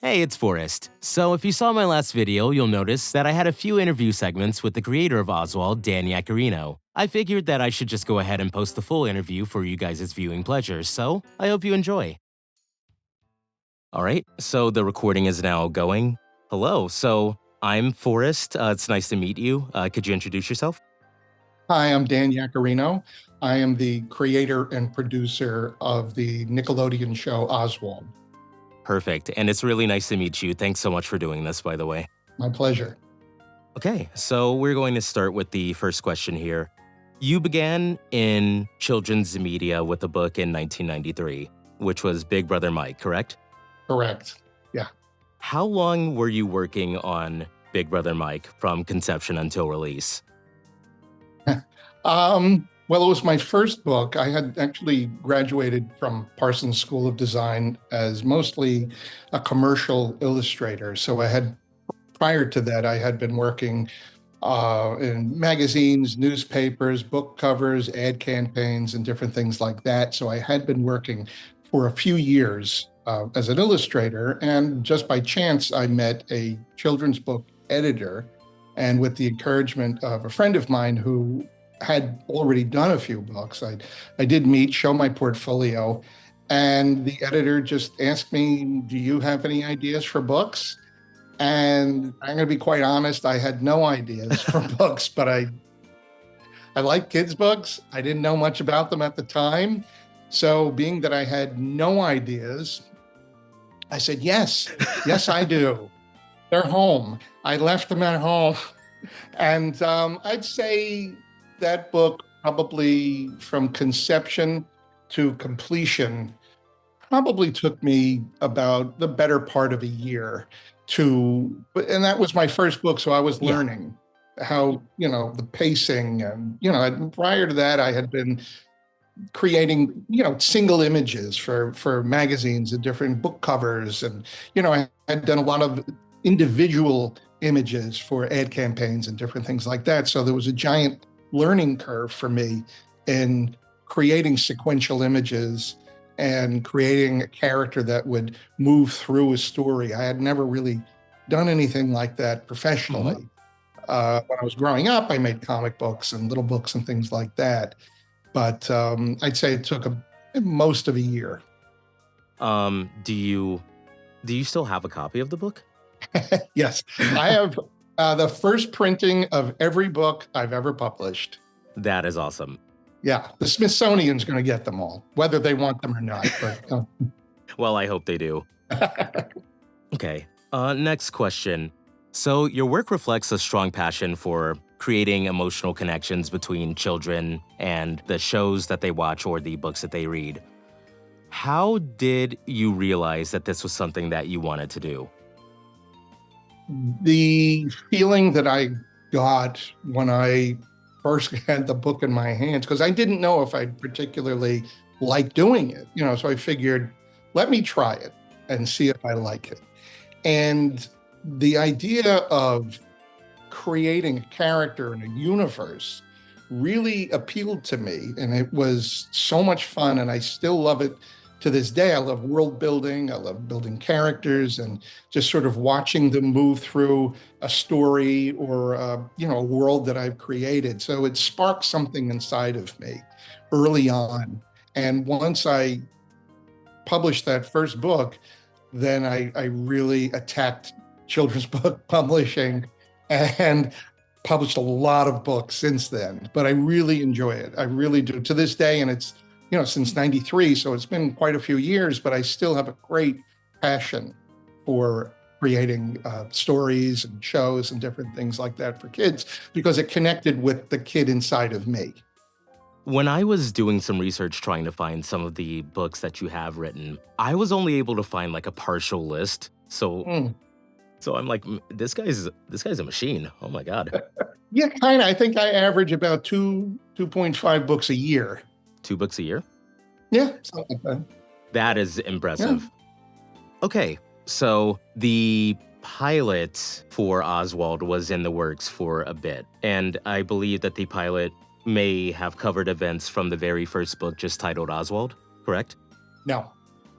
Hey, it's Forrest. So if you saw my last video, you'll notice that I had a few interview segments with the creator of Oswald, Dan Yaccarino. I figured that I should just go ahead and post the full interview for you guys' viewing pleasure, so I hope you enjoy. Alright, so the recording is now going. Hello, so I'm Forrest. It's nice to meet you. Could you introduce yourself? Hi, I'm Dan Yaccarino. I am the creator and producer of the Nickelodeon show Oswald. Perfect, and it's really nice to meet you. Thanks so much for doing this, by the way. My pleasure. Okay, so we're going to start with the first question here. You began in children's media with a book in 1993, which was Big Brother Mike, correct? Correct. Yeah. How long were you working on Big Brother Mike from conception until release? Well, it was my first book. I had actually graduated from Parsons School of Design as mostly a commercial illustrator. So prior to that, I had been working in magazines, newspapers, book covers, ad campaigns, and different things like that. So I had been working for a few years as an illustrator. And just by chance, I met a children's book editor. And with the encouragement of a friend of mine who had already done a few books, I did show my portfolio, and the editor just asked me, do you have any ideas for books? And I'm going to be quite honest, I had no ideas for books, but I like kids' books. I didn't know much about them at the time. So being that I had no ideas, I said, yes, I do. They're home. I left them at home. And I'd say that book probably from conception to completion probably took me about the better part of a year and that was my first book. So I was learning how, the pacing and, prior to that, I had been creating, single images for magazines and different book covers. And, I had done a lot of individual images for ad campaigns and different things like that. So there was a giant learning curve for me in creating sequential images and creating a character that would move through a story. I had never really done anything like that professionally. When I was growing up, I made comic books and little books and things like that. But I'd say it took most of a year. Do you still have a copy of the book? Yes, I have the first printing of every book I've ever published. That is awesome. Yeah, the Smithsonian's going to get them all, whether they want them or not. But, Well, I hope they do. Okay, next question. So your work reflects a strong passion for creating emotional connections between children and the shows that they watch or the books that they read. How did you realize that this was something that you wanted to do? The feeling that I got when I first had the book in my hands, because I didn't know if I'd particularly like doing it, so I figured, let me try it and see if I like it. And the idea of creating a character in a universe really appealed to me, and it was so much fun, and I still love it to this day. I love world building. I love building characters and just sort of watching them move through a story or, a world that I've created. So it sparked something inside of me early on. And once I published that first book, then I really attacked children's book publishing and published a lot of books since then. But I really enjoy it. I really do to this day. And it's, since 93, so it's been quite a few years, but I still have a great passion for creating stories and shows and different things like that for kids because it connected with the kid inside of me. When I was doing some research trying to find some of the books that you have written, I was only able to find like a partial list. So I'm like, this guy's a machine. Oh my God. Yeah, kind of. I think I average about 2.5 books a year. 2 books a year? Yeah, something like that. That is impressive. Yeah. Okay, so the pilot for Oswald was in the works for a bit, and I believe that the pilot may have covered events from the very first book just titled Oswald, correct? No.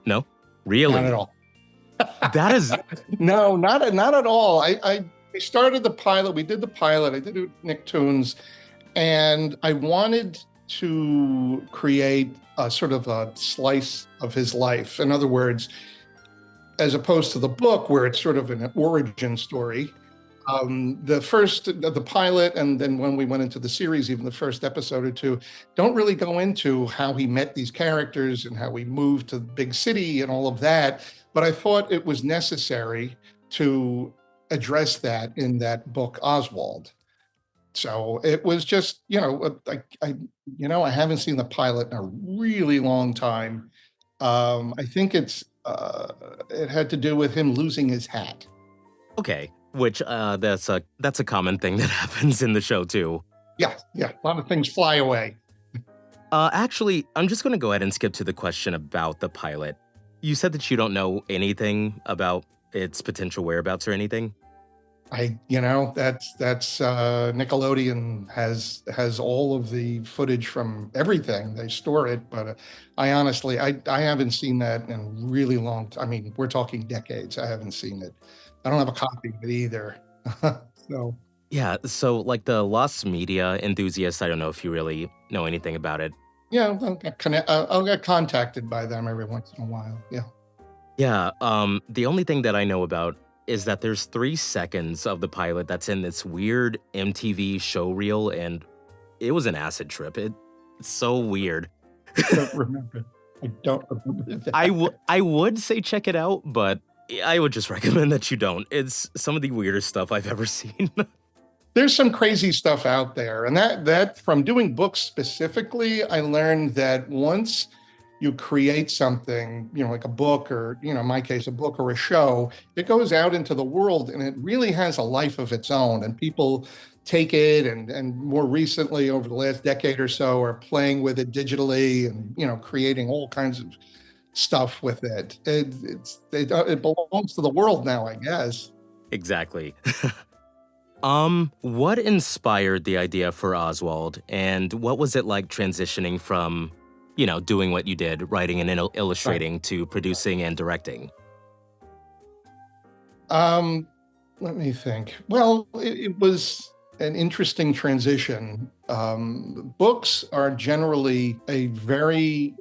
No? Really? Not at all. That is No, not at all. We started the pilot. We did the pilot. I did it with Nicktoons, and I wanted to create a sort of a slice of his life. In other words, as opposed to the book where it's sort of an origin story. The pilot, and then when we went into the series, even the first episode or two, don't really go into how he met these characters and how he moved to the big city and all of that. But I thought it was necessary to address that in that book, Oswald. So it was just, I haven't seen the pilot in a really long time. I think it had to do with him losing his hat. Okay, which that's a common thing that happens in the show too. Yeah, a lot of things fly away. Actually, I'm just going to go ahead and skip to the question about the pilot. You said that you don't know anything about its potential whereabouts or anything? That's Nickelodeon has all of the footage from everything. They store it, but I honestly, I haven't seen that in a really long time. I mean, we're talking decades. I haven't seen it. I don't have a copy of it either. So Yeah, so like the lost media enthusiast, I don't know if you really know anything about it. yeah, I'll get contacted by them every once in a while. Yeah. Yeah, the only thing that I know about is that there's 3 seconds of the pilot that's in this weird MTV show reel, and it was an acid trip. It's so weird. I don't remember. I don't remember that. I would say check it out, but I would just recommend that you don't. It's some of the weirdest stuff I've ever seen. There's some crazy stuff out there. And that from doing books specifically, I learned that once you create something, like a book or, in my case, a book or a show, it goes out into the world and it really has a life of its own. And people take it and more recently over the last decade or so are playing with it digitally and, creating all kinds of stuff with it. It belongs to the world now, I guess. Exactly. What inspired the idea for Oswald, and what was it like transitioning from, doing what you did, writing and illustrating, to producing and directing? Let me think. Well, it was an interesting transition. Books are generally a very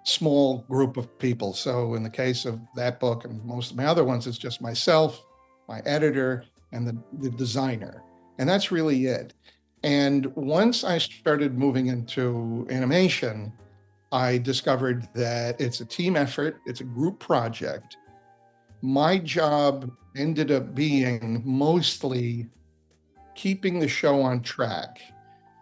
small group of people. So in the case of that book and most of my other ones, it's just myself, my editor, and the designer. And that's really it. And once I started moving into animation, I discovered that it's a team effort, it's a group project. My job ended up being mostly keeping the show on track,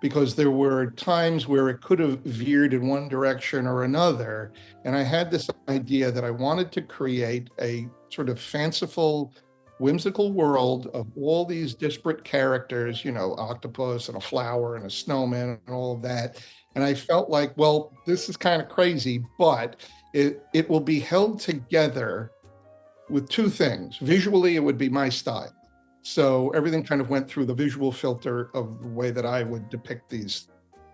because there were times where it could have veered in one direction or another. And I had this idea that I wanted to create a sort of fanciful, whimsical world of all these disparate characters, octopus and a flower and a snowman and all of that. And I felt like, well, this is kind of crazy, but it will be held together with two things. Visually, it would be my style. So everything kind of went through the visual filter of the way that I would depict these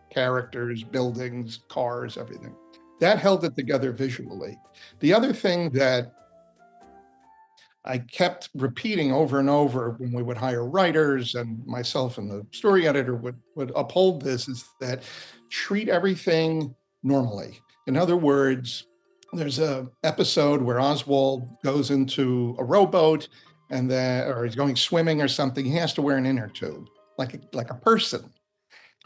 characters, buildings, cars, everything. That held it together visually. The other thing that I kept repeating over and over when we would hire writers, and myself and the story editor would uphold this, is that treat everything normally. In other words, there's a episode where Oswald goes into a rowboat or he's going swimming or something. He has to wear an inner tube like a person.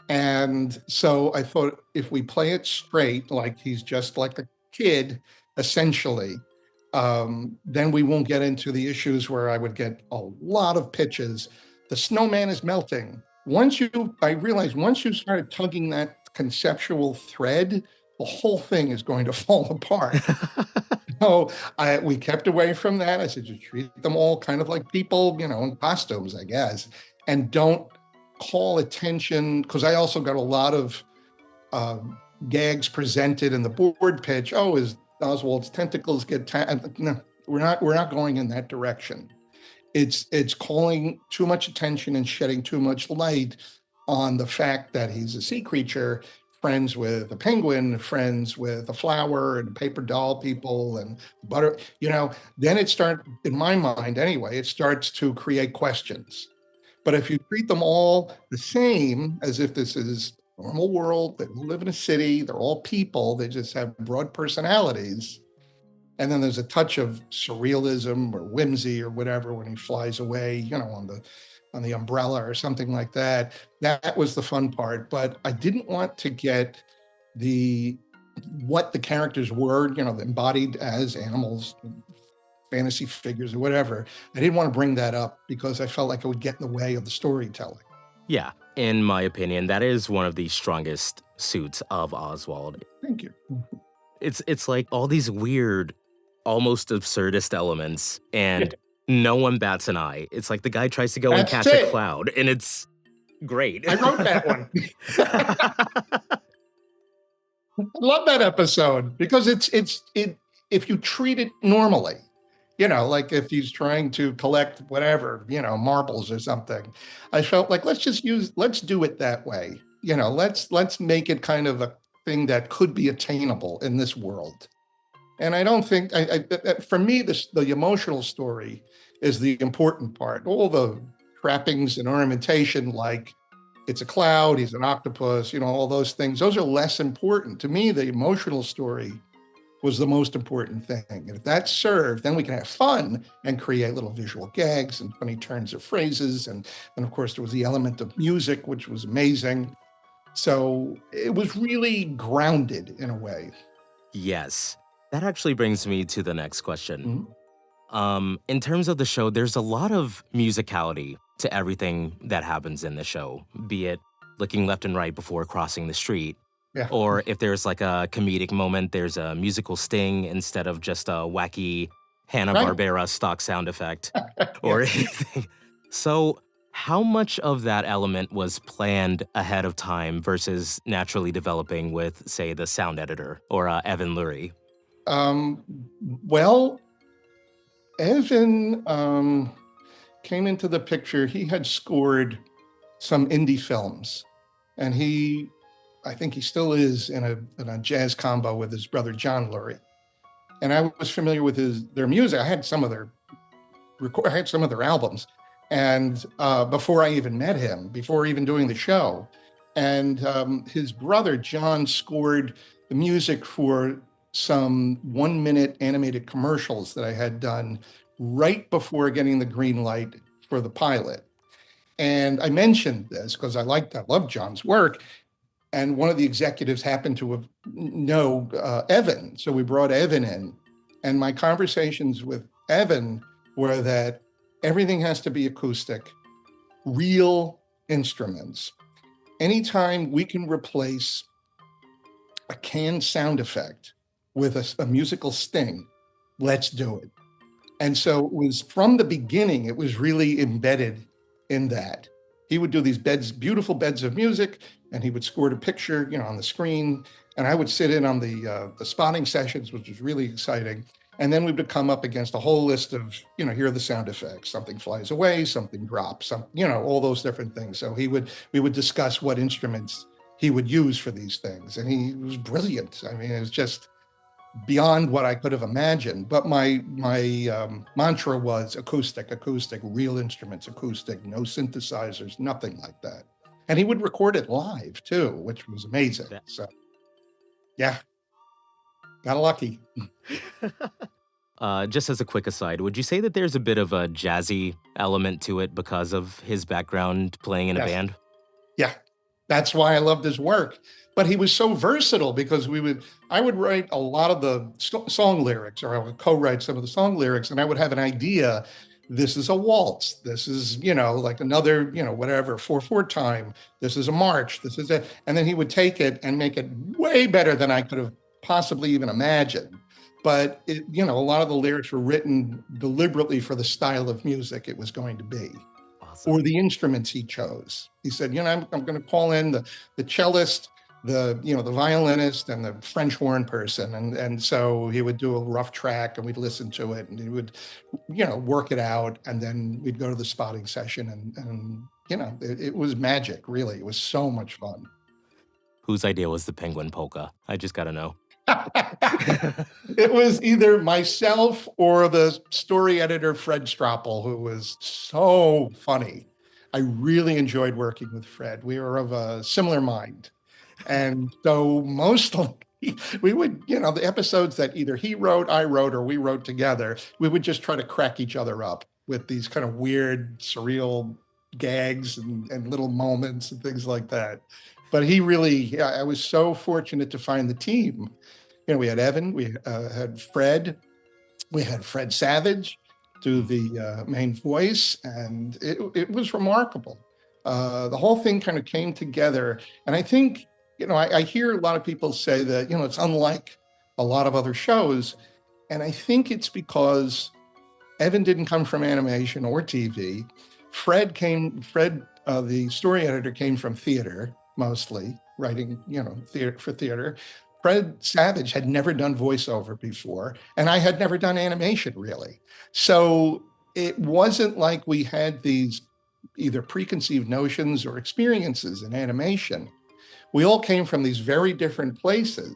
And so I thought, if we play it straight, like he's just like a kid, essentially, then we won't get into the issues where I would get a lot of pitches. The snowman is melting. I realized once you started tugging that conceptual thread, the whole thing is going to fall apart. So we kept away from that. I said, you treat them all kind of like people, in costumes, I guess, and don't call attention, because I also got a lot of gags presented in the board pitch. Oh, is Oswald's tentacles get no, we're not going in that direction. It's calling too much attention and shedding too much light on the fact that he's a sea creature friends with a penguin, friends with a flower and paper doll people and butter, then it starts, in my mind anyway, it starts to create questions. But if you treat them all the same, as if this is a normal world, they live in a city, they're all people, they just have broad personalities, and then there's a touch of surrealism or whimsy or whatever when he flies away, on the umbrella or something like that. That was the fun part. But I didn't want to get what the characters were, embodied as animals, fantasy figures or whatever. I didn't want to bring that up because I felt like it would get in the way of the storytelling. Yeah, in my opinion, that is one of the strongest suits of Oswald. Thank you. It's like all these weird, almost absurdist elements, and no one bats an eye. It's like the guy tries to go and catch a cloud, and it's great. I wrote that one. I love that episode because if you treat it normally, like if he's trying to collect whatever, marbles or something, I felt like let's do it that way. Let's make it kind of a thing that could be attainable in this world. And I don't think, for me, the emotional story is the important part. All the trappings and ornamentation, like it's a cloud, he's an octopus, all those things, those are less important. To me, the emotional story was the most important thing. And if that served, then we can have fun and create little visual gags and funny turns of phrases. And of course, there was the element of music, which was amazing. So it was really grounded in a way. Yes. That actually brings me to the next question. Mm-hmm. In terms of the show, there's a lot of musicality to everything that happens in the show, be it looking left and right before crossing the street, Yeah. or if there's like a comedic moment, there's a musical sting instead of just a wacky Hanna-Barbera stock sound effect or anything. So how much of that element was planned ahead of time versus naturally developing with, say, the sound editor or Evan Lurie? Well, Evan came into the picture. He had scored some indie films, and I think he still is in a jazz combo with his brother John Lurie. And I was familiar with their music. I had some of their albums, and before I even met him, before even doing the show, and his brother John scored the music for some 1-minute animated commercials that I had done right before getting the green light for the pilot. And I mentioned this because I love John's work. And one of the executives happened to know Evan. So we brought Evan in. And my conversations with Evan were that everything has to be acoustic, real instruments. Anytime we can replace a canned sound effect with a musical sting, let's do it. And so it was from the beginning, it was really embedded in that. He would do these beautiful beds of music, and he would score a picture, on the screen. And I would sit in on the spotting sessions, which was really exciting. And then we would come up against a whole list of, here are the sound effects. Something flies away, something drops, all those different things. So we would discuss what instruments he would use for these things. And he was brilliant. I mean, it was just beyond what I could have imagined. But my mantra was acoustic, real instruments, acoustic, no synthesizers, nothing like that. And he would record it live too, which was amazing. So yeah, got lucky. Just as a quick aside, would you say that there's a bit of a jazzy element to it because of his background playing in a band? Yeah, that's why I loved his work. But he was so versatile because I would write a lot of the song lyrics, or I would co-write some of the song lyrics, and I would have an idea. This is a waltz. This is, like another, whatever, 4/4 time. This is a march. This is it. And then he would take it and make it way better than I could have possibly even imagined. But a lot of the lyrics were written deliberately for the style of music it was going to be. Awesome. Or the instruments he chose. He said, I'm going to call in the cellist, the violinist, and the French horn person. And so he would do a rough track, and we'd listen to it, and he would, work it out. And then we'd go to the spotting session, and it was magic, really. It was so much fun. Whose idea was the penguin polka? I just gotta know. It was either myself or the story editor, Fred Stroppel, who was so funny. I really enjoyed working with Fred. We were of a similar mind. And so mostly we would, the episodes that either he wrote, I wrote, or we wrote together, we would just try to crack each other up with these kind of weird, surreal gags and little moments and things like that. But he really, yeah, I was so fortunate to find the team. We had Evan, we had Fred, we had Fred Savage do the main voice, and it was remarkable. The whole thing kind of came together. And I think, I hear a lot of people say that, it's unlike a lot of other shows. And I think it's because Evan didn't come from animation or TV. Fred, the story editor, came from theater, mostly writing, theater for theater. Fred Savage had never done voiceover before, and I had never done animation really. So it wasn't like we had these either preconceived notions or experiences in animation. We all came from these very different places.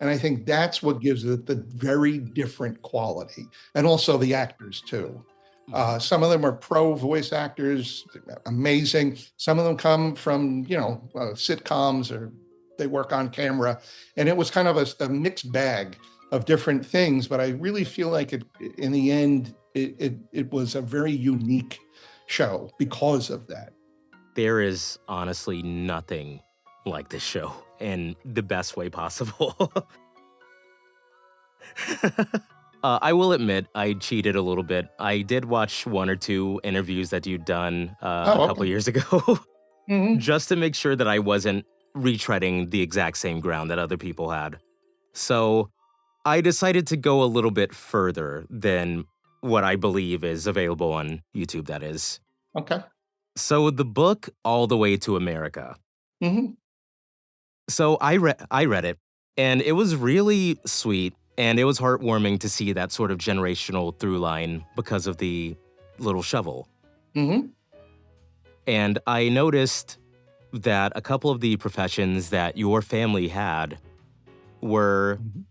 And I think that's what gives it the very different quality. And also the actors too. Some of them are pro voice actors, amazing. Some of them come from, sitcoms, or they work on camera. And it was kind of a mixed bag of different things. But I really feel like in the end, it was a very unique show because of that. There is honestly nothing like this show in the best way possible. I will admit I cheated a little bit. I did watch one or two interviews that you'd done a couple years ago Mhm. just to make sure that I wasn't retreading the exact same ground that other people had. So I decided to go a little bit further than what I believe is available on YouTube, that is. Okay. So the book All the Way to America. Mhm. So I read it, and it was really sweet, and it was heartwarming to see that sort of generational through line because of the little shovel. Mhm. And I noticed that a couple of the professions that your family had were Mhm.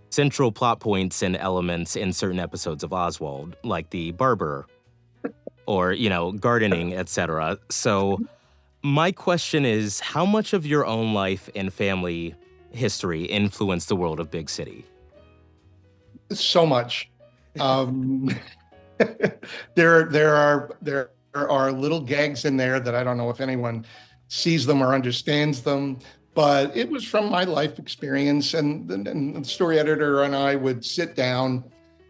central plot points and elements in certain episodes of Oswald, like the barber or, gardening, etc. So my question is, how much of your own life and family history influenced the world of Big City? So much. Um, there are little gags in there that I don't know if anyone sees them or understands them, but it was from my life experience. And the story editor and I would sit down,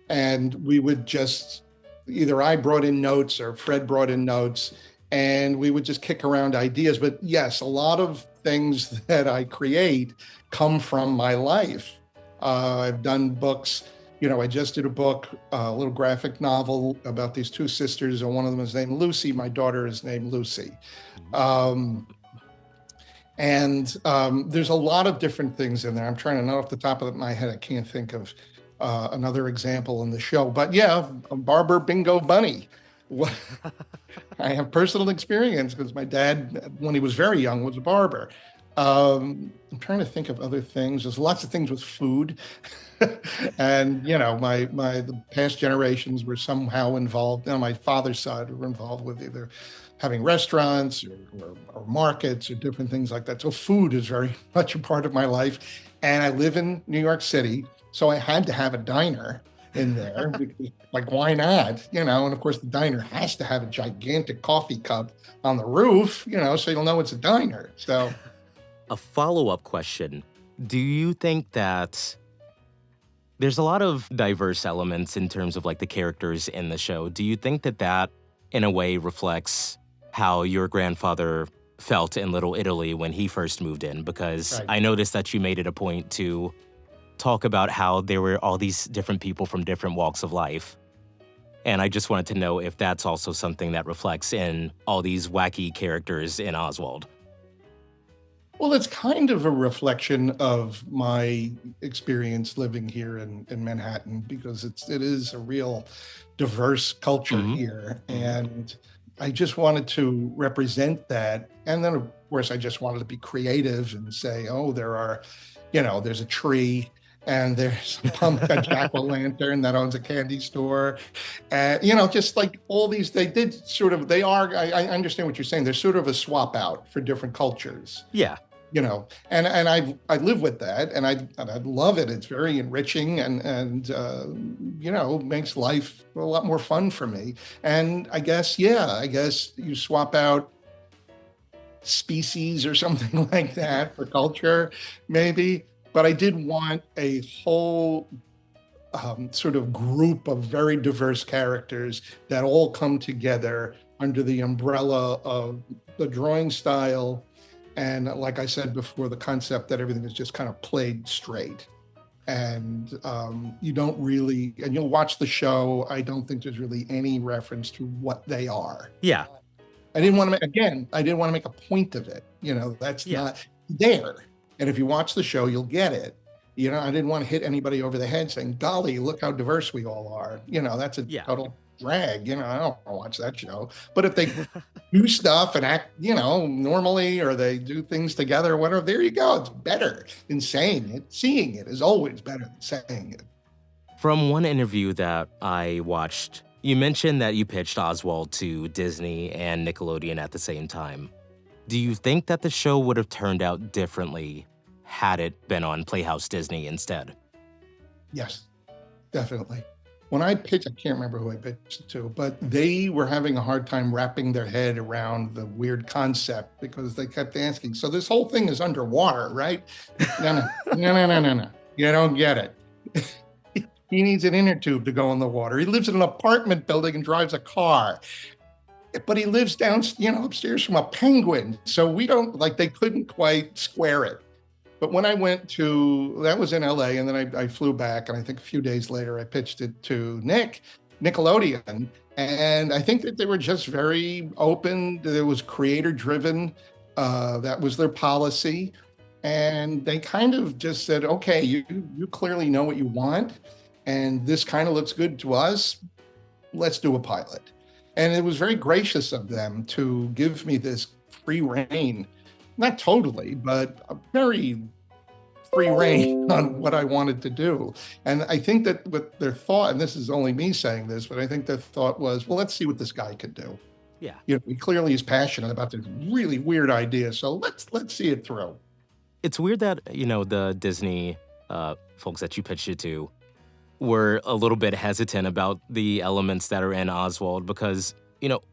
and we would just, either I brought in notes or Fred brought in notes, and we would just kick around ideas. But yes, a lot of things that I create come from my life. I've done books. I just did a book, a little graphic novel about these two sisters, and one of them is named Lucy. My daughter is named Lucy. Um, and there's a lot of different things in there. I'm trying to know off the top of my head. I can't think of another example in the show. But yeah, a Barber Bingo Bunny. I have personal experience because my dad, when he was very young, was a barber. I'm trying to think of other things. There's lots of things with food. And the past generations were somehow involved. My father's side were involved with either having restaurants or markets or different things like that. So food is very much a part of my life. And I live in New York City, so I had to have a diner in there because, like, why not? And of course the diner has to have a gigantic coffee cup on the roof, so you'll know it's a diner. So A follow-up question. Do you think that there's a lot of diverse elements in terms of like the characters in the show? Do you think that in a way reflects how your grandfather felt in Little Italy when he first moved in? Because right. I noticed that you made it a point to talk about how there were all these different people from different walks of life. And I just wanted to know if that's also something that reflects in all these wacky characters in Oswald. Well, it's kind of a reflection of my experience living here in Manhattan, because it is a real diverse culture Mhm. here. Mhm. And I just wanted to represent that. And then, of course, I just wanted to be creative and say, oh, there's a tree and there's a jack-o'-lantern that owns a candy store. And, just like all these, I understand what you're saying. They're sort of a swap out for different cultures. Yeah. And I live with that, and I love it. It's very enriching, and makes life a lot more fun for me. And I guess you swap out species or something like that for culture, maybe. But I did want a whole sort of group of very diverse characters that all come together under the umbrella of the drawing style. And like I said before, the concept that everything is just kind of played straight. And you don't really, and you'll watch the show, I don't think there's really any reference to what they are. Yeah. I didn't want to make a point of it. That's not there. And if you watch the show, you'll get it. I didn't want to hit anybody over the head saying, golly, look how diverse we all are. That's a total drag. I don't want to watch that show. But if they do stuff and act, normally, or they do things together or whatever, there you go. It's better than saying it. Seeing it is always better than saying it. From one interview that I watched, you mentioned that you pitched Oswald to Disney and Nickelodeon at the same time. Do you think that the show would have turned out differently had it been on Playhouse Disney instead? Yes, definitely. When I pitched, I can't remember who I pitched it to, but they were having a hard time wrapping their head around the weird concept because they kept asking, so this whole thing is underwater, right? No. You don't get it. He needs an inner tube to go in the water. He lives in an apartment building and drives a car. But he lives down, upstairs from a penguin. So they couldn't quite square it. But when I that was in LA, and then I flew back, and I think a few days later, I pitched it to Nickelodeon. And I think that they were just very open. It was creator driven. That was their policy. And they kind of just said, okay, you clearly know what you want. And this kind of looks good to us. Let's do a pilot. And it was very gracious of them to give me this free rein, not totally, but a very free rein on what I wanted to do. And I think that what their thought, and this is only me saying this, but I think their thought was, well, let's see what this guy could do. Yeah. He clearly is passionate about this really weird idea. So let's see it through. It's weird that, the Disney folks that you pitched it to were a little bit hesitant about the elements that are in Oswald because,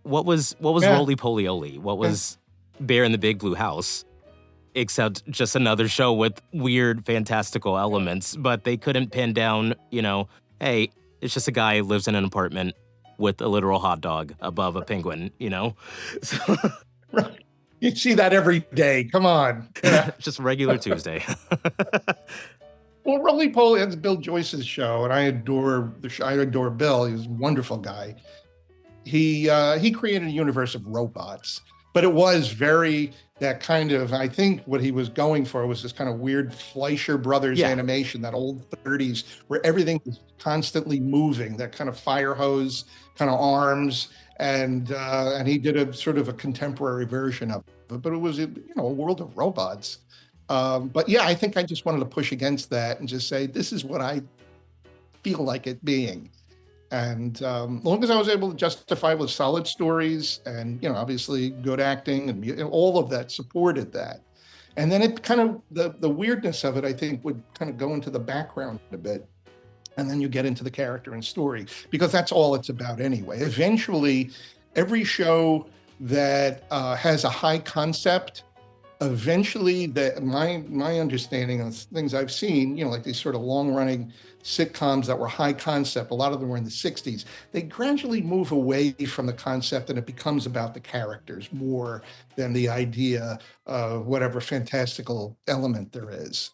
what was Roly Poly Oly? What was Bear in the Big Blue House? Except just another show with weird, fantastical elements, but they couldn't pin down, hey, it's just a guy who lives in an apartment with a literal hot dog above a penguin, So, right. You see that every day. Come on. Just regular Tuesday. Well, Roly Poly, that's Bill Joyce's show, and I adore the show. I adore Bill. He was a wonderful guy. He created a universe of robots, but it was very that kind of. I think what he was going for was this kind of weird Fleischer Brothers animation, that old 30s, where everything was constantly moving. That kind of fire hose kind of arms, and he did a sort of a contemporary version of it, but it was a world of robots. But yeah, I think I just wanted to push against that and just say, this is what I feel like it being. And as long as I was able to justify with solid stories and, obviously good acting and all of that supported that. And then it kind of, the weirdness of it, I think, would kind of go into the background a bit. And then you get into the character and story, because that's all it's about anyway. Eventually, every show that has a high concept, eventually my understanding of things I've seen, like these sort of long-running sitcoms that were high concept, a lot of them were in the 60s, they gradually move away from the concept and it becomes about the characters more than the idea of whatever fantastical element there is.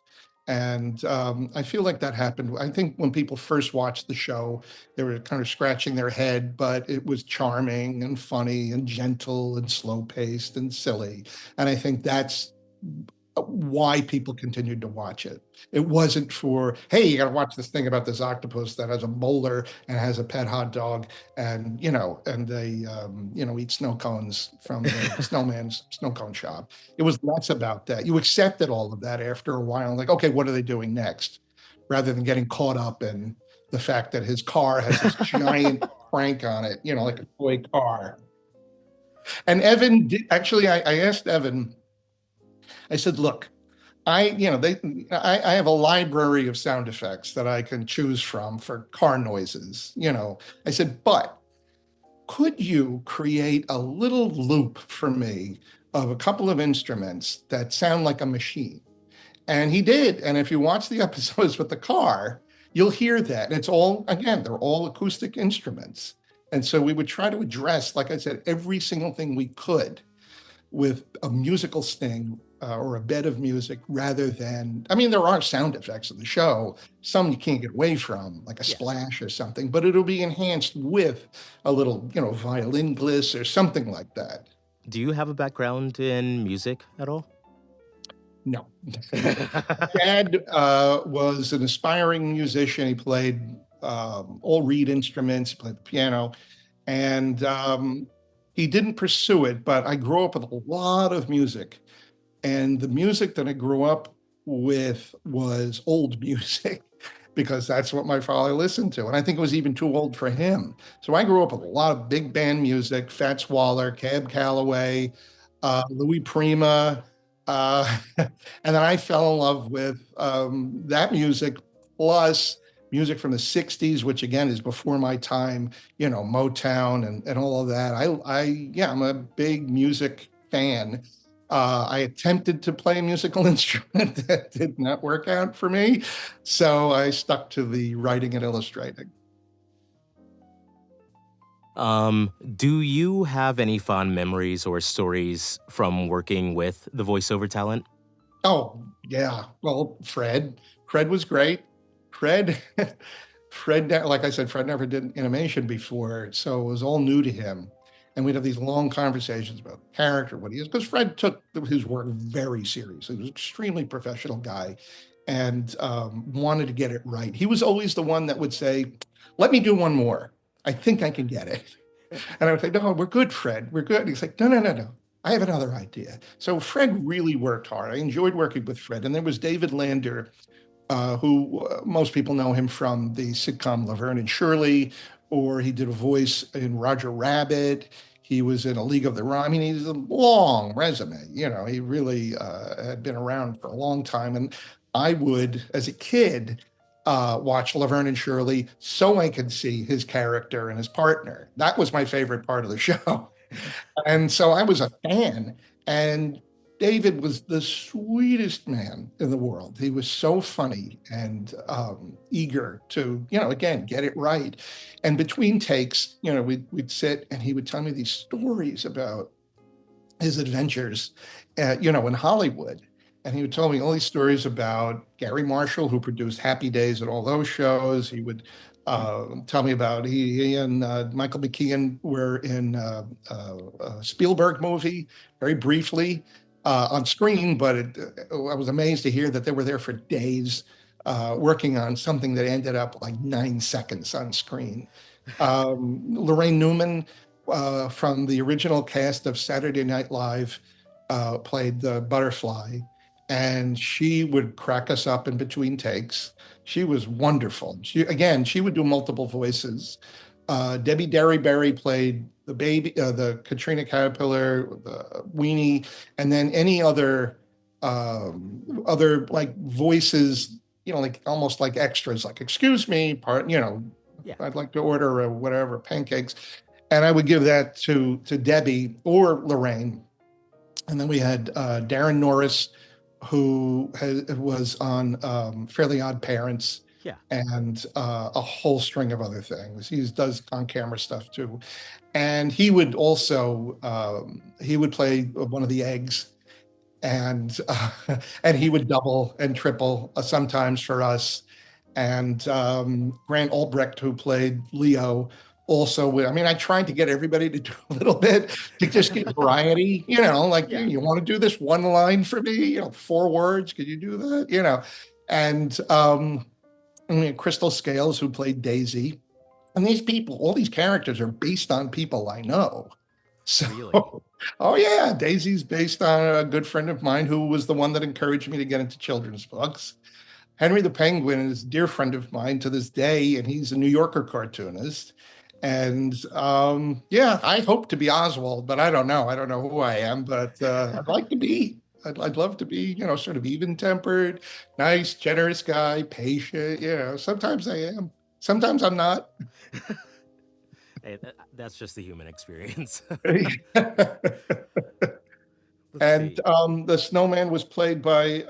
And I feel like that happened. I think when people first watched the show, they were kind of scratching their head, but it was charming and funny and gentle and slow-paced and silly. And I think that's why people continued to watch it. It wasn't for, hey, you got to watch this thing about this octopus that has a bowler and has a pet hot dog, and and they eat snow cones from the snowman's snow cone shop. It was less about that. You accepted all of that after a while, like, okay, what are they doing next? Rather than getting caught up in the fact that his car has this giant crank on it, like a toy car. And Evan did actually, I asked Evan, I said, look, I have a library of sound effects that I can choose from for car noises. I said, but could you create a little loop for me of a couple of instruments that sound like a machine? And he did. And if you watch the episodes with the car, you'll hear that. And it's all, again, they're all acoustic instruments. And so we would try to address, like I said, every single thing we could with a musical sting or a bed of music rather than, I mean, there are sound effects in the show, some you can't get away from, like a splash or something, but it'll be enhanced with a little, violin gliss or something like that. Do you have a background in music at all? No. Dad was an aspiring musician. He played all reed instruments, he played the piano, and he didn't pursue it, but I grew up with a lot of music. And the music that I grew up with was old music because that's what my father listened to. And I think it was even too old for him. So I grew up with a lot of big band music, Fats Waller, Cab Calloway, Louis Prima. And then I fell in love with that music plus music from the 60s, which again is before my time, Motown and all of that. I'm a big music fan. I attempted to play a musical instrument that did not work out for me. So I stuck to the writing and illustrating. Do you have any fond memories or stories from working with the voiceover talent? Oh, yeah. Well, Fred was great. Fred, like I said, Fred never did animation before, so it was all new to him. And we'd have these long conversations about character, what he is, because Fred took his work very seriously. He was an extremely professional guy and wanted to get it right. He was always the one that would say, let me do one more. I think I can get it. And I would say, no, we're good, Fred. We're good. And he's like, no. I have another idea. So Fred really worked hard. I enjoyed working with Fred. And there was David Lander, who most people know him from the sitcom Laverne and Shirley, or he did a voice in Roger Rabbit. He was in A League of Their Own. I mean, he's a long resume. He really had been around for a long time. And I would, as a kid, watch Laverne and Shirley so I could see his character and his partner. That was my favorite part of the show. And so I was a fan. And David was the sweetest man in the world. He was so funny and eager to, again, get it right. And between takes, we'd sit and he would tell me these stories about his adventures, in Hollywood. And he would tell me all these stories about Gary Marshall, who produced Happy Days and all those shows. He would tell me about he and Michael McKean were in a Spielberg movie very briefly on screen, but I was amazed to hear that they were there for days working on something that ended up like 9 seconds on screen. Lorraine Newman from the original cast of Saturday Night Live played the Butterfly, and she would crack us up in between takes. She was wonderful. She would do multiple voices. Debbie Derryberry played the baby, the Katrina Caterpillar, the Weenie, and then any other like voices, like almost like extras, like excuse me, I'd like to order whatever pancakes, and I would give that to Debbie or Lorraine. And then we had Darren Norris, who was on Fairly Odd Parents, and a whole string of other things. He does on-camera stuff too, and he would also he would play one of the eggs, and he would double and triple sometimes for us. And Grant Albrecht, who played Leo, also, I mean, I tried to get everybody to do a little bit to just get variety, like Yeah. you want to do this one line for me, 4 words, could you do that? And I mean, Crystal Scales, who played Daisy, and these people, all these characters are based on people I know. So, Really? oh yeah, Daisy's based on a good friend of mine who was the one that encouraged me to get into children's books. Henry the Penguin is a dear friend of mine to this day, and he's a New Yorker cartoonist. And yeah, I hope to be Oswald, but I don't know. I don't know who I am, but I'd like to be. I'd love to be, sort of even-tempered, nice, generous guy, patient. Sometimes I am. Sometimes I'm not. Hey, that's just the human experience. Let's And see. the snowman was played by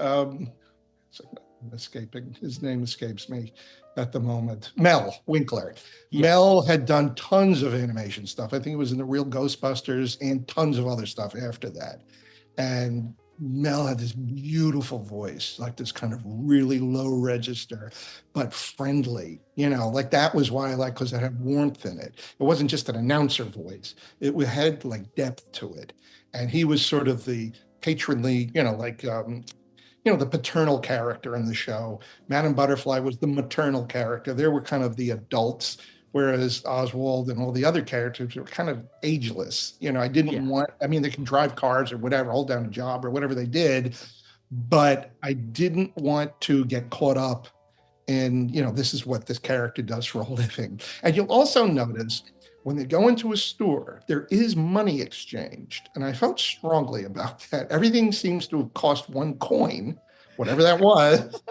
escaping his name escapes me at the moment. Mel Winkler. Yeah. Mel had done tons of animation stuff. I think it was in the Real Ghostbusters and tons of other stuff after that. And Mel had this beautiful voice, like this kind of really low register, but friendly. Like that was why I like, because it had warmth in it. It wasn't just an announcer voice. It had like depth to it. And he was sort of the patronly, the paternal character in the show. Madame Butterfly was the maternal character. They were kind of the adults, whereas Oswald and all the other characters were kind of ageless. I didn't want, I mean, they can drive cars or whatever, hold down a job or whatever they did, but I didn't want to get caught up in, this is what this character does for a living. And you'll also notice when they go into a store, there is money exchanged. And I felt strongly about that. Everything seems to have cost 1 coin, whatever that was.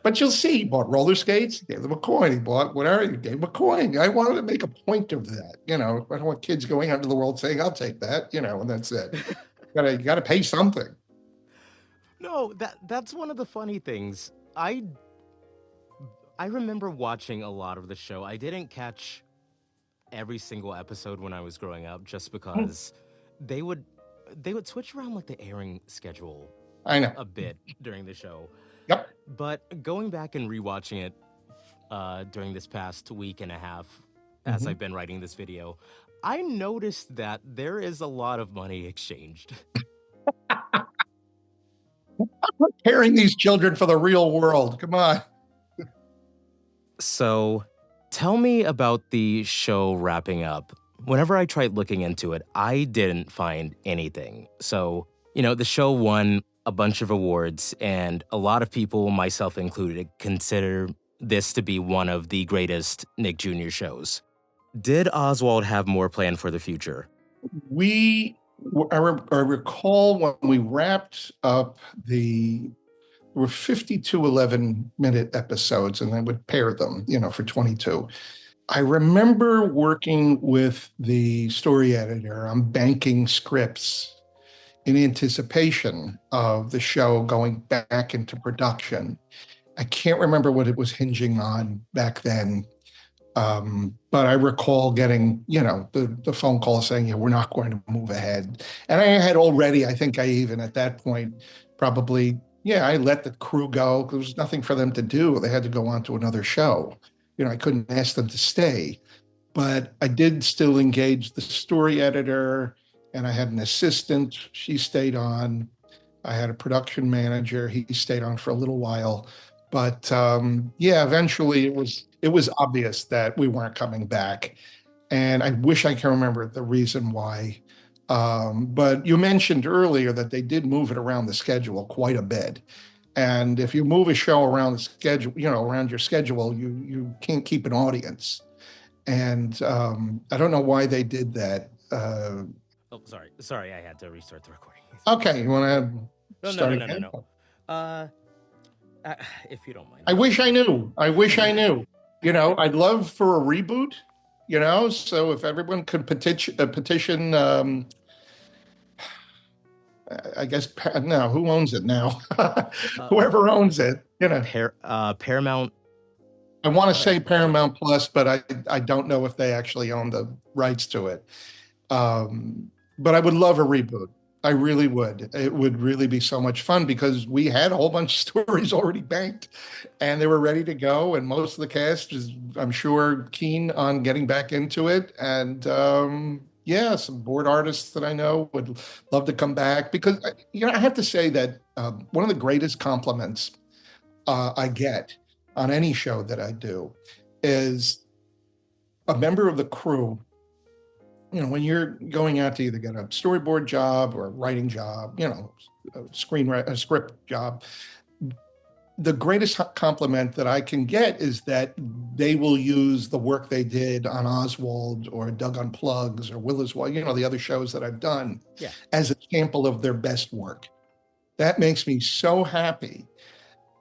But you'll see, he bought roller skates, gave them a coin. He bought whatever, he gave him a coin. I wanted to make a point of that. I don't want kids going out into the world saying, I'll take that, and that's it. You gotta pay something. No, that's one of the funny things. I remember watching a lot of the show. I didn't catch every single episode when I was growing up, just because they would switch around like the airing schedule I know. a bit during the show. Yep. But going back and rewatching it during this past week and a half, as I've been writing this video, I noticed that there is a lot of money exchanged. Preparing these children for the real world. Come on. So, tell me about the show wrapping up. Whenever I tried looking into it, I didn't find anything. So, the show won a bunch of awards, and a lot of people, myself included, consider this to be one of the greatest Nick Jr. shows. Did Oswald have more planned for the future? I recall when we wrapped up there were 52 11-minute episodes, and I would pair them, for 22. I remember working with the story editor on banking scripts in anticipation of the show going back into production. I can't remember what it was hinging on back then. But I recall getting, the phone call saying, we're not going to move ahead. And I had already, I think I even at that point, probably, I let the crew go. There was nothing for them to do. They had to go on to another show. I couldn't ask them to stay. But I did still engage the story editor, and I had an assistant. She stayed on. I had a production manager. He stayed on for a little while. But eventually it was obvious that we weren't coming back. And I wish I can remember the reason why. But you mentioned earlier that they did move it around the schedule quite a bit. And if you move a show around the schedule, around your schedule, you can't keep an audience. And I don't know why they did that. Oh, sorry, I had to restart the recording. Okay, you want to start again? No. If you don't mind. I wish I knew. I'd love for a reboot, so if everyone could petition, I guess, no, who owns it now? Whoever owns it, Paramount. I want to say Paramount Plus, but I don't know if they actually own the rights to it. But I would love a reboot. I really would. It would really be so much fun because we had a whole bunch of stories already banked and they were ready to go. And most of the cast is, I'm sure, keen on getting back into it. And yeah, some board artists that I know would love to come back because, I have to say that one of the greatest compliments I get on any show that I do is a member of the crew. When you're going out to either get a storyboard job or a writing job, a script job, the greatest compliment that I can get is that they will use the work they did on Oswald or Doug Unplugs or Will as Well, the other shows that I've done, Yeah. as a sample of their best work. That makes me so happy.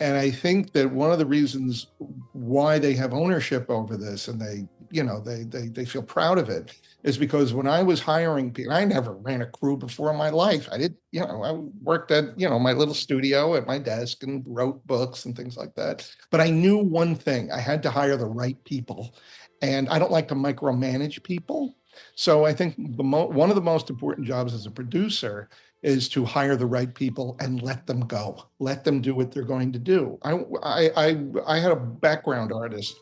And I think that one of the reasons why they have ownership over this and they feel proud of it is because when I was hiring people, I never ran a crew before in my life. I did, I worked at, my little studio at my desk and wrote books and things like that. But I knew one thing, I had to hire the right people. And I don't like to micromanage people. So I think one of the most important jobs as a producer is to hire the right people and let them go, let them do what they're going to do. I had a background artist,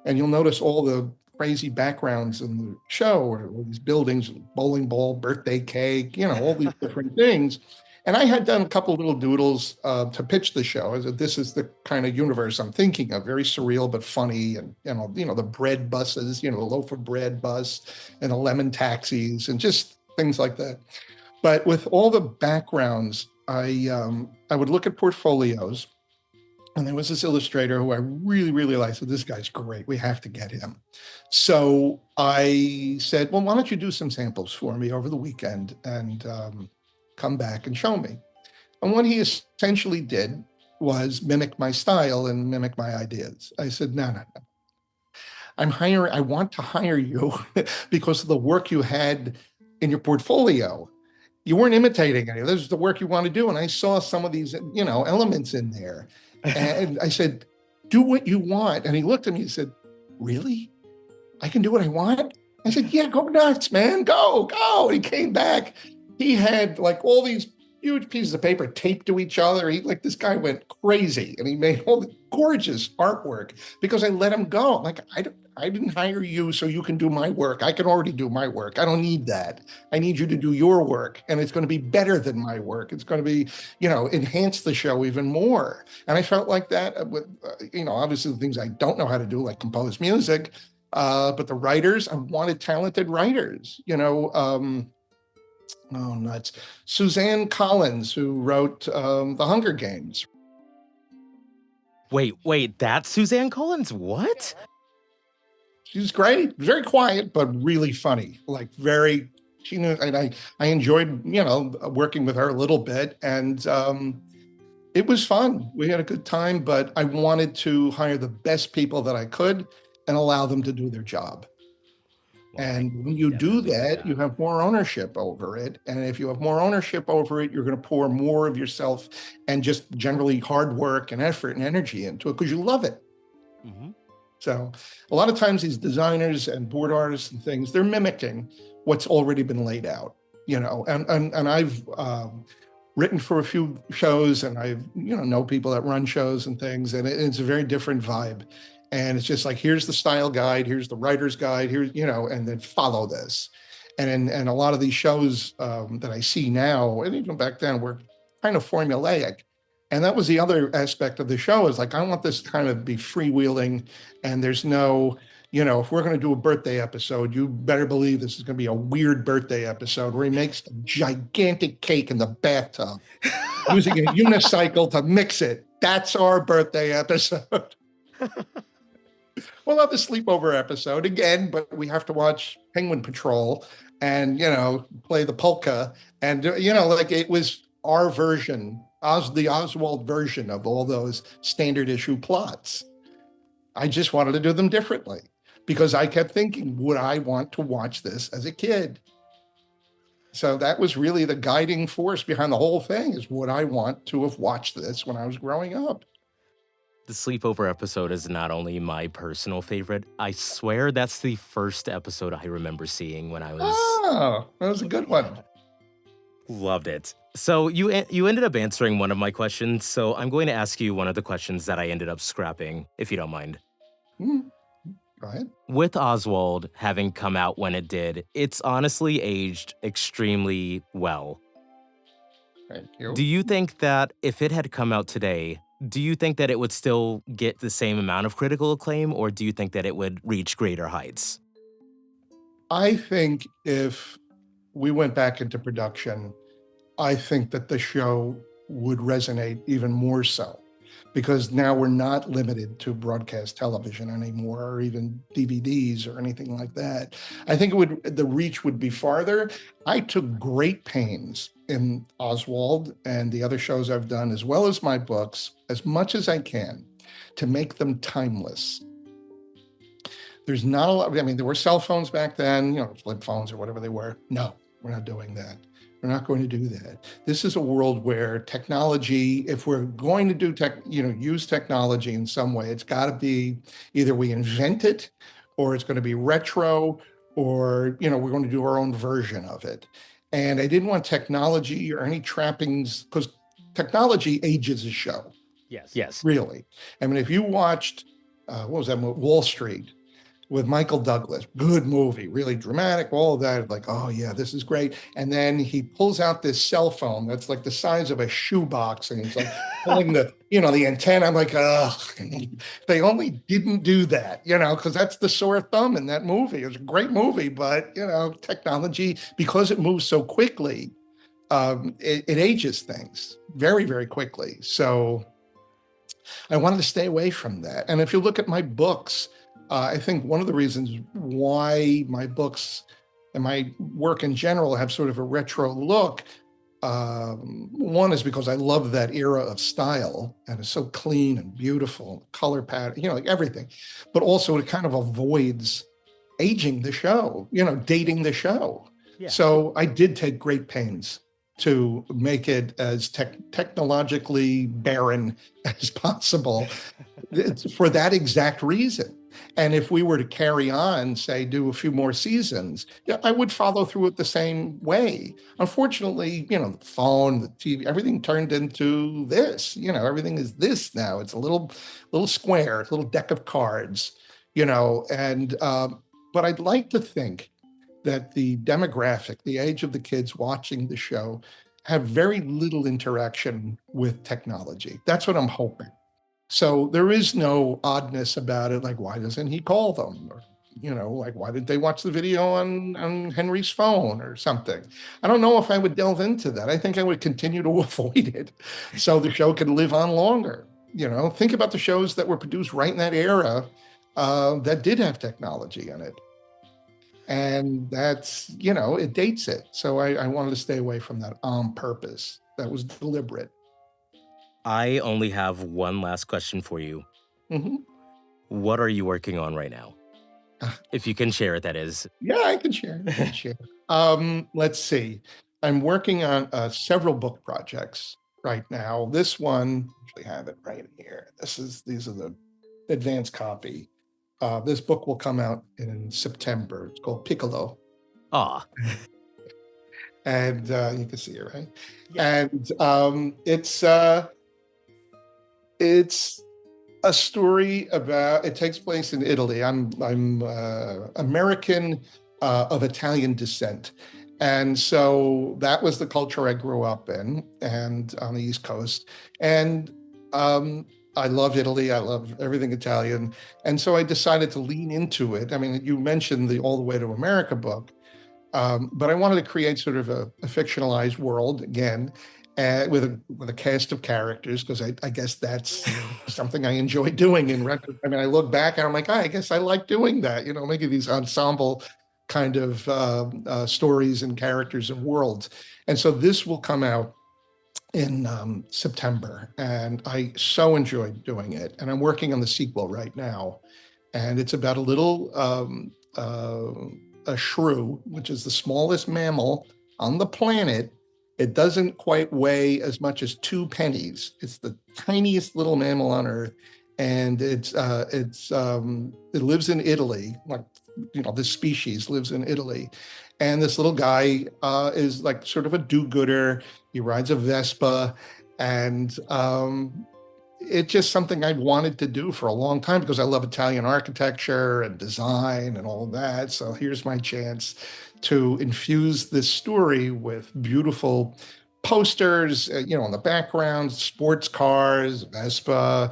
and you'll notice all the crazy backgrounds in the show, or these buildings, bowling ball, birthday cake, all these different things. And I had done a couple of little doodles to pitch the show. This is the kind of universe I'm thinking of, very surreal but funny, and the bread buses, the loaf of bread bus, and the lemon taxis, and just things like that. But with all the backgrounds, I would look at portfolios, and there was this illustrator who I really, really liked. So this guy's great. We have to get him. So I said, well, why don't you do some samples for me over the weekend and come back and show me? And what he essentially did was mimic my style and mimic my ideas. I said, no. I want to hire you because of the work you had in your portfolio. You weren't imitating any. This is the work you want to do. And I saw some of these, elements in there. And I said, do what you want. And he looked at me and said, really? I can do what I want? I said, yeah, go nuts, man. Go. And he came back. He had like all these huge pieces of paper taped to each other. This guy went crazy, and he made all the gorgeous artwork because I let him go. Like, I didn't hire you so you can do my work. I can already do my work. I don't need that. I need you to do your work, and it's going to be better than my work. It's going to be, enhance the show even more. And I felt like that with, obviously the things I don't know how to do, like compose music, but the writers, I wanted talented writers, oh, nuts. Suzanne Collins, who wrote The Hunger Games. Wait, that's Suzanne Collins? What? She's great, very quiet, but really funny. She knew, and I enjoyed, working with her a little bit, and it was fun. We had a good time, but I wanted to hire the best people that I could and allow them to do their job. Well, And when you do that, you have more ownership over it. And if you have more ownership over it, you're going to pour more of yourself and just generally hard work and effort and energy into it because you love it. Mm-hmm. So a lot of times these designers and board artists and things, they're mimicking what's already been laid out, and I've written for a few shows, and I've, know people that run shows and things, and it's a very different vibe. And it's just like, here's the style guide, here's the writer's guide, here's, and then follow this. And a lot of these shows that I see now, and even back then, were kind of formulaic. And that was the other aspect of the show, is like, I want this to kind of be freewheeling, and there's no, if we're going to do a birthday episode, you better believe this is going to be a weird birthday episode where he makes a gigantic cake in the bathtub using a unicycle to mix it. That's our birthday episode. We'll have the sleepover episode again, but we have to watch Penguin Patrol and, play the polka. And, it was our version, the Oswald version of all those standard issue plots. I just wanted to do them differently because I kept thinking, would I want to watch this as a kid? So that was really the guiding force behind the whole thing, is would I want to have watched this when I was growing up? The sleepover episode is not only my personal favorite, I swear that's the first episode I remember seeing when I was... Oh, that was a good one. Loved it. So you ended up answering one of my questions, so I'm going to ask you one of the questions that I ended up scrapping, if you don't mind. Mm, go ahead. With Oswald having come out when it did, it's honestly aged extremely well. Thank Do you. you think that if it had come out today, do you think that it would still get the same amount of critical acclaim, or do you think that it would reach greater heights? I think if we went back into production, I think that the show would resonate even more so because now we're not limited to broadcast television anymore or even DVDs or anything like that. I think the reach would be farther. I took great pains in Oswald and the other shows I've done, as well as my books, as much as I can to make them timeless. There's not a lot. I mean, there were cell phones back then, flip phones or whatever they were. No, we're not doing that. We're not going to do that. This is a world where technology, if we're going to use technology in some way, it's got to be either we invent it or it's going to be retro or, we're going to do our own version of it. And I didn't want technology or any trappings because technology ages a show. Yes. Really. I mean, if you watched, what was that movie? Wall Street with Michael Douglas, good movie, really dramatic, all of that. Like, oh yeah, this is great. And then he pulls out this cell phone that's like the size of a shoebox, and he's like pulling the antenna. I'm like, ugh, they only didn't do that, because that's the sore thumb in that movie. It was a great movie, but technology, because it moves so quickly, it ages things very, very quickly. So I wanted to stay away from that. And if you look at my books, I think one of the reasons why my books and my work in general have sort of a retro look, one is because I love that era of style and it's so clean and beautiful, color pattern, like everything. But also it kind of avoids aging the show, dating the show. Yeah. So I did take great pains to make it as technologically barren as possible for that exact reason. And if we were to carry on, say, do a few more seasons, yeah, I would follow through it the same way. Unfortunately, the phone, the TV, everything turned into this. Everything is this now. It's a little square, a little deck of cards. And but I'd like to think that the demographic, the age of the kids watching the show, have very little interaction with technology. That's what I'm hoping. So there is no oddness about it, like, why doesn't he call them? Or, like, why didn't they watch the video on Henry's phone or something? I don't know if I would delve into that. I think I would continue to avoid it so the show can live on longer. Think about the shows that were produced right in that era that did have technology in it. And that's, it dates it. So I wanted to stay away from that on purpose. That was deliberate. I only have one last question for you. Mm-hmm. What are you working on right now? If you can share it, that is. Yeah, I can share. Let's see. I'm working on several book projects right now. This one, actually have it right here. These are the advanced copy. This book will come out in September. It's called Piccolo. Ah. And you can see it, right? Yeah. And it's a story about. It takes place in Italy. I'm American of Italian descent, and so that was the culture I grew up in, and on the East Coast. And I love Italy. I love everything Italian, and so I decided to lean into it. I mean, you mentioned the All the Way to America book. But I wanted to create sort of a fictionalized world again, with a cast of characters, because I guess that's something I enjoy doing in retro. I mean, I look back and I'm like, I guess I like doing that, making these ensemble kind of stories and characters and worlds. And so this will come out in September, and I so enjoyed doing it. And I'm working on the sequel right now, and it's about a little a shrew, which is the smallest mammal on the planet. It doesn't quite weigh as much as 2 pennies. It's the tiniest little mammal on Earth, and it lives in Italy, like this species lives in Italy. And this little guy is like sort of a do-gooder. He rides a Vespa, and it's just something I've wanted to do for a long time because I love Italian architecture and design and all of that. So here's my chance to infuse this story with beautiful posters, in the background, sports cars, Vespa,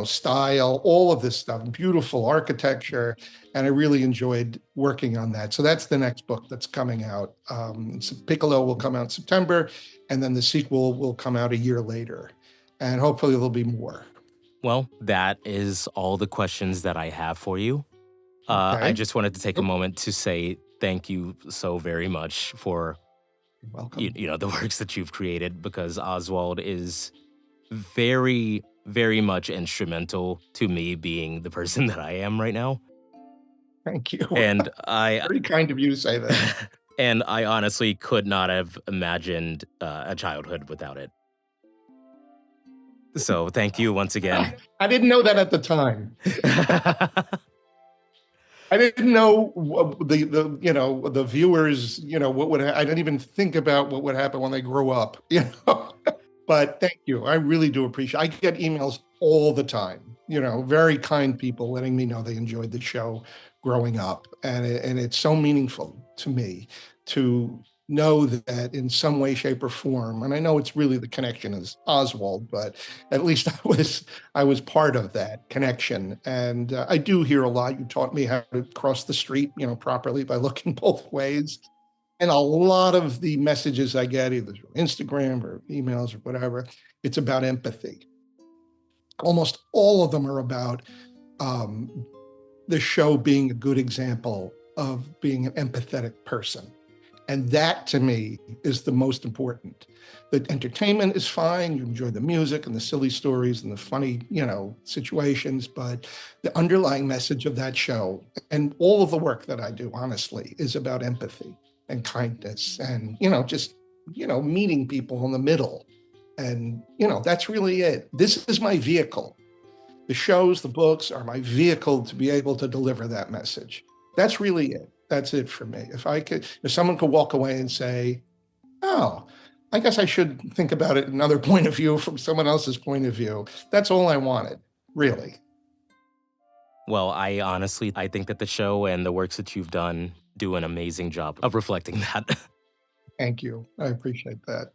style, all of this stuff, beautiful architecture. And I really enjoyed working on that. So that's the next book that's coming out. Piccolo will come out in September, and then the sequel will come out a year later. And hopefully there'll be more. Well, that is all the questions that I have for you. I Okay. just wanted to take a moment to say thank you so very much for You're welcome. the works that you've created, because Oswald is very, very much instrumental to me being the person that I am right now. Thank you. And I Very kind of you to say that. and I honestly could not have imagined a childhood without it. So thank you once again. I didn't know that at the time. I didn't know the viewers, what would I didn't even think about what would happen when they grow up, But thank you. I really do appreciate. I get emails all the time, very kind people letting me know they enjoyed the show growing up, and it's so meaningful to me to know that in some way, shape, or form. And I know it's really the connection is Oswald, but at least I was part of that connection. And I do hear a lot. You taught me how to cross the street, properly by looking both ways. And a lot of the messages I get, either through Instagram or emails or whatever, it's about empathy. Almost all of them are about the show being a good example of being an empathetic person. And that, to me, is the most important. The entertainment is fine. You enjoy the music and the silly stories and the funny, situations. But the underlying message of that show and all of the work that I do, honestly, is about empathy and kindness and, just, meeting people in the middle. And, that's really it. This is my vehicle. The shows, the books are my vehicle to be able to deliver that message. That's really it. That's it for me. If someone could walk away and say, oh, I guess I should think about it another point of view from someone else's point of view. That's all I wanted, really. Well, I think that the show and the works that you've done do an amazing job of reflecting that. Thank you. I appreciate that.